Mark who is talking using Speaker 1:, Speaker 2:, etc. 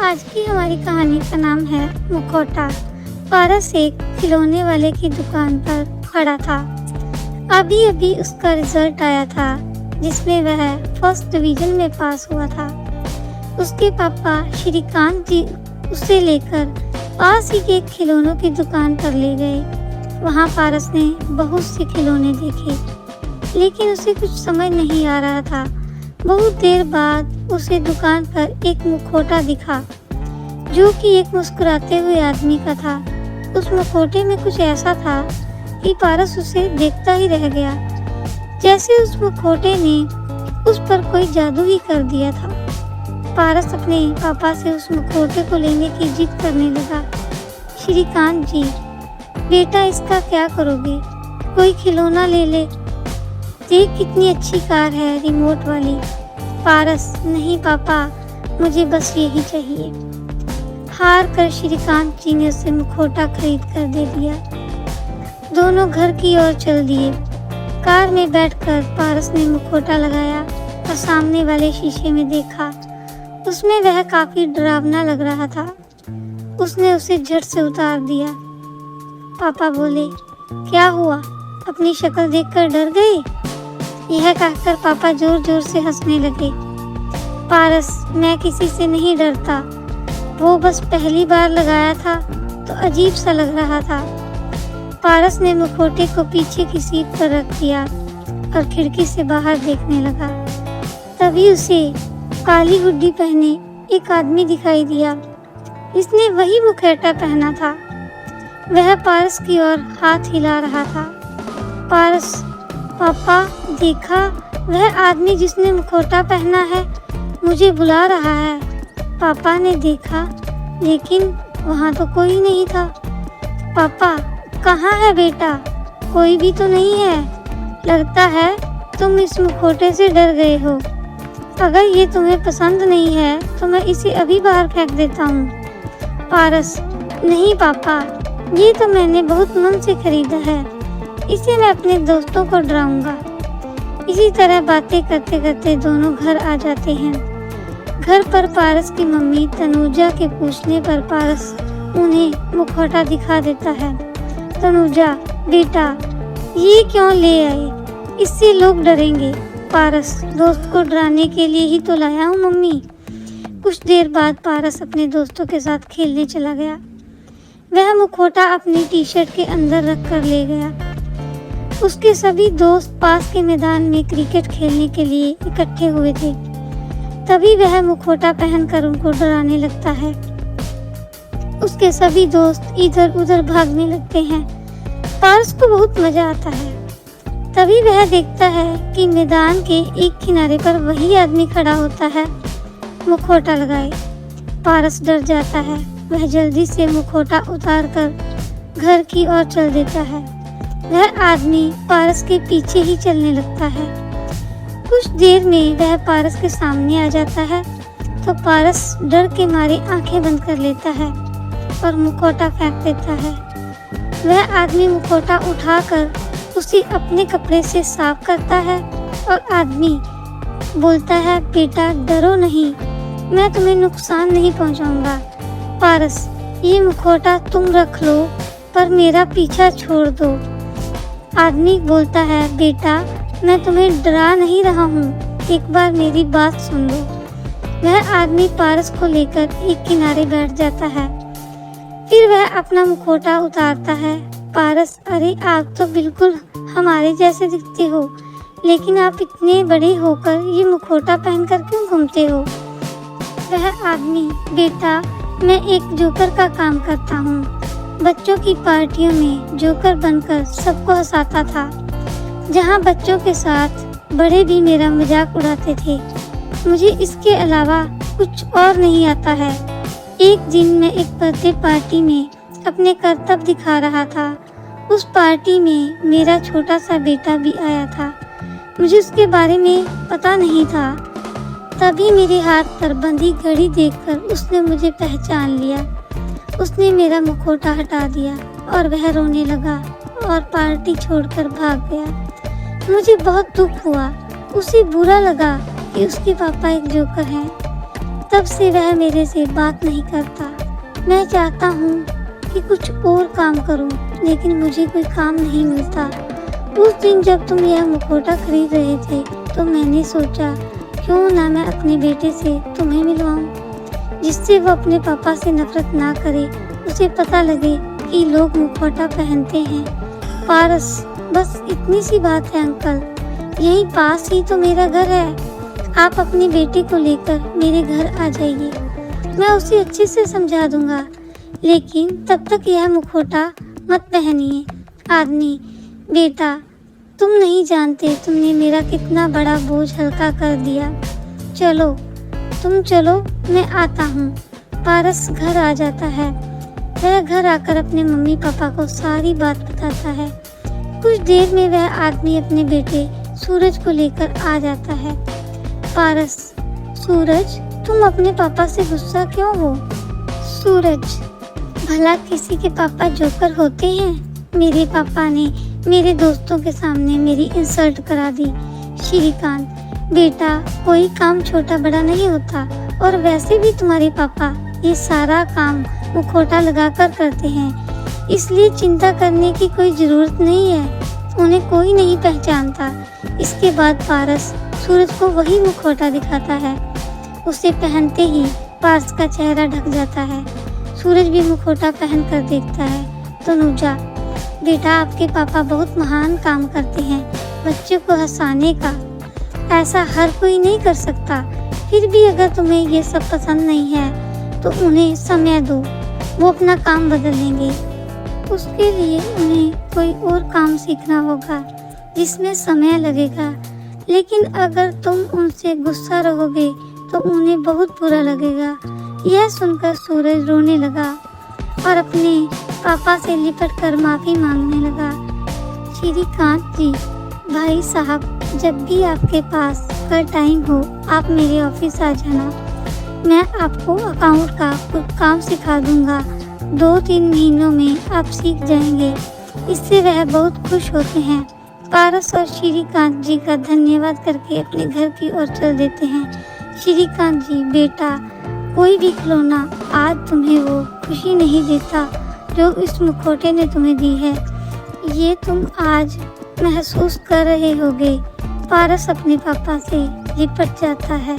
Speaker 1: आज की हमारी कहानी का नाम है मुखौटा। पारस एक खिलौने वाले की दुकान पर खड़ा था। अभी अभी उसका रिजल्ट आया था जिसमें वह फर्स्ट डिवीजन में पास हुआ था। उसके पापा श्रीकांत जी उसे लेकर पास ही के एक खिलौनों की दुकान पर ले गए। वहाँ पारस ने बहुत से खिलौने देखे लेकिन उसे कुछ समझ नहीं आ रहा था। बहुत देर बाद उसे दुकान पर एक मुखौटा दिखा जो कि एक मुस्कुराते हुए आदमी का था। उस मुखौटे में कुछ ऐसा था कि पारस उसे देखता ही रह गया, जैसे उस मुखौटे ने उस पर कोई जादू ही कर दिया था। पारस अपने पापा से उस मुखौटे को लेने की जिद करने लगा। श्रीकांत जी, बेटा इसका क्या करोगे? कोई खिलौना ले ले, देख कितनी अच्छी कार है रिमोट वाली। पारस, नहीं पापा, मुझे बस यही चाहिए। हार कर श्रीकांत जी ने उसे मुखौटा खरीद कर दे दिया। दोनों घर की ओर चल दिए। कार में बैठकर पारस ने मुखौटा लगाया और सामने वाले शीशे में देखा। उसमें वह काफी डरावना लग रहा था। उसने उसे झट से उतार दिया। पापा बोले, क्या हुआ? अपनी शक्ल देखकर डर गए? यह कहकर पापा जोर जोर से हंसने लगे। पारस, मैं किसी से नहीं डरता, वो बस पहली बार लगाया था तो अजीब सा लग रहा था। पारस ने मुखौटे को पीछे की सीट पर रख दिया और खिड़की से बाहर देखने लगा। तभी उसे काली हुड्डी पहने एक आदमी दिखाई दिया। इसने वही मुखौटा पहना था। वह पारस की ओर हाथ हिला रहा था। पारस, पापा देखा, वह आदमी जिसने मुखौटा पहना है मुझे बुला रहा है। पापा ने देखा लेकिन वहाँ तो कोई नहीं था। पापा, कहाँ है बेटा? कोई भी तो नहीं है। लगता है तुम इस मुखौटे से डर गए हो। अगर ये तुम्हें पसंद नहीं है तो मैं इसे अभी बाहर फेंक देता हूँ। पारस, नहीं पापा, ये तो मैंने बहुत मन से खरीदा है, इसे मैं अपने दोस्तों को डराऊंगा। इसी तरह बातें करते करते दोनों घर आ जाते हैं। घर पर पारस की मम्मी तनुजा के पूछने पर पारस उन्हें मुखौटा दिखा देता है। तनुजा, बेटा ये क्यों ले आए? इससे लोग डरेंगे। पारस, दोस्त को डराने के लिए ही तो लाया हूँ मम्मी। कुछ देर बाद पारस अपने दोस्तों के साथ खेलने चला गया। वह मुखौटा अपनी टी शर्ट के अंदर रख कर ले गया। उसके सभी दोस्त पास के मैदान में क्रिकेट खेलने के लिए इकट्ठे हुए थे। तभी वह मुखौटा पहनकर उनको डराने लगता है। उसके सभी दोस्त इधर उधर भागने लगते हैं। पारस को बहुत मजा आता है। तभी वह देखता है कि मैदान के एक किनारे पर वही आदमी खड़ा होता है, मुखौटा लगाए। पारस डर जाता है। वह जल्दी से मुखौटा उतारकर घर की ओर चल देता है। वह आदमी पारस के पीछे ही चलने लगता है। कुछ देर में वह पारस के सामने आ जाता है तो पारस डर के मारे आंखें बंद कर लेता है और मुखौटा फेंक देता है। वह आदमी मुखौटा उठाकर उसे अपने कपड़े से साफ करता है और आदमी बोलता है, बेटा डरो नहीं, मैं तुम्हें नुकसान नहीं पहुंचाऊंगा। पारस, ये मुखौटा तुम रख लो पर मेरा पीछा छोड़ दो। आदमी बोलता है, बेटा मैं तुम्हें डरा नहीं रहा हूँ, एक बार मेरी बात सुन लो। वह आदमी पारस को लेकर एक किनारे बैठ जाता है। फिर वह अपना मुखौटा उतारता है। पारस, अरे आप तो बिल्कुल हमारे जैसे दिखते हो, लेकिन आप इतने बड़े होकर ये मुखौटा पहनकर क्यों घूमते हो? वह आदमी, बेटा मैं एक जोकर का काम करता हूँ। बच्चों की पार्टियों में जोकर बनकर सबको हंसाता था। जहाँ बच्चों के साथ बड़े भी मेरा मजाक उड़ाते थे। मुझे इसके अलावा कुछ और नहीं आता है। एक दिन मैं एक बर्थडे पार्टी में अपने करतब दिखा रहा था। उस पार्टी में मेरा छोटा सा बेटा भी आया था। मुझे उसके बारे में पता नहीं था। तभी मेरे हाथ पर बंधी घड़ी देखकर उसने मुझे पहचान लिया। उसने मेरा मुखौटा हटा दिया और वह रोने लगा और पार्टी छोड़कर भाग गया। मुझे बहुत दुख हुआ। उसे बुरा लगा कि उसके पापा एक जोकर हैं। तब से वह मेरे से बात नहीं करता। मैं चाहता हूँ कि कुछ और काम करूँ, लेकिन मुझे कोई काम नहीं मिलता। उस दिन जब तुम यह मुखौटा खरीद रहे थे तो मैंने सोचा क्यों ना मैं अपने बेटे से तुम्हें मिलवाऊं, जिससे वो अपने पापा से नफरत ना करे, उसे पता लगे कि लोग मुखौटा पहनते हैं। पारस, बस इतनी सी बात है अंकल, यहीं पास ही तो मेरा घर है। आप अपनी बेटी को लेकर मेरे घर आ जाइए, मैं उसे अच्छे से समझा दूंगा, लेकिन तब तक यह मुखौटा मत पहनिए। आदमी, बेटा, तुम नहीं जानते तुमने मेरा कितना बड़ा बोझ हल्का कर दिया। चलो, तुम चलो, मैं आता हूँ। पारस घर आ जाता है। वह घर आकर अपने मम्मी पापा को सारी बात बताता है। कुछ देर में वह आदमी अपने बेटे सूरज को लेकर आ जाता है। पारस, सूरज, तुम अपने पापा से गुस्सा क्यों हो? सूरज, भला किसी के पापा जोकर होते हैं? मेरे पापा ने मेरे दोस्तों के सामने मेरी इंसल्ट करा दी। श्रीकांत, बेटा, कोई काम छोटा बड़ा नहीं होता, और वैसे भी तुम्हारे पापा ये सारा काम मुखौटा लगाकर करते हैं, इसलिए चिंता करने की कोई जरूरत नहीं है, उन्हें कोई नहीं पहचानता। इसके बाद पारस सूरज को वही मुखौटा दिखाता है। उसे पहनते ही पारस का चेहरा ढक जाता है। सूरज भी मुखौटा पहन कर देखता है। तनुजा, बेटा, आपके पापा बहुत महान काम करते हैं, बच्चों को हंसाने का। ऐसा हर कोई नहीं कर सकता। फिर भी अगर तुम्हें ये सब पसंद नहीं है तो उन्हें समय दो, वो अपना काम बदल लेंगे। उसके लिए उन्हें कोई और काम सीखना होगा जिसमें समय लगेगा, लेकिन अगर तुम उनसे गुस्सा रहोगे तो उन्हें बहुत बुरा लगेगा। यह सुनकर सूरज रोने लगा और अपने पापा से लिपट कर माफ़ी मांगने लगा। श्रीकांत जी, भाई साहब, जब भी आपके पास का टाइम हो आप मेरे ऑफिस आ जाना, मैं आपको अकाउंट का कुछ काम सिखा दूंगा। 2-3 महीनों में आप सीख जाएंगे। इससे वह बहुत खुश होते हैं। पारस और श्रीकांत जी का धन्यवाद करके अपने घर की ओर चल देते हैं। श्रीकांत जी, बेटा, कोई भी खिलौना आज तुम्हें वो खुशी नहीं देता जो इस मुखौटे ने तुम्हें दी है, ये तुम आज महसूस कर रहे होगे। पारस अपने पापा से लिपट जाता है।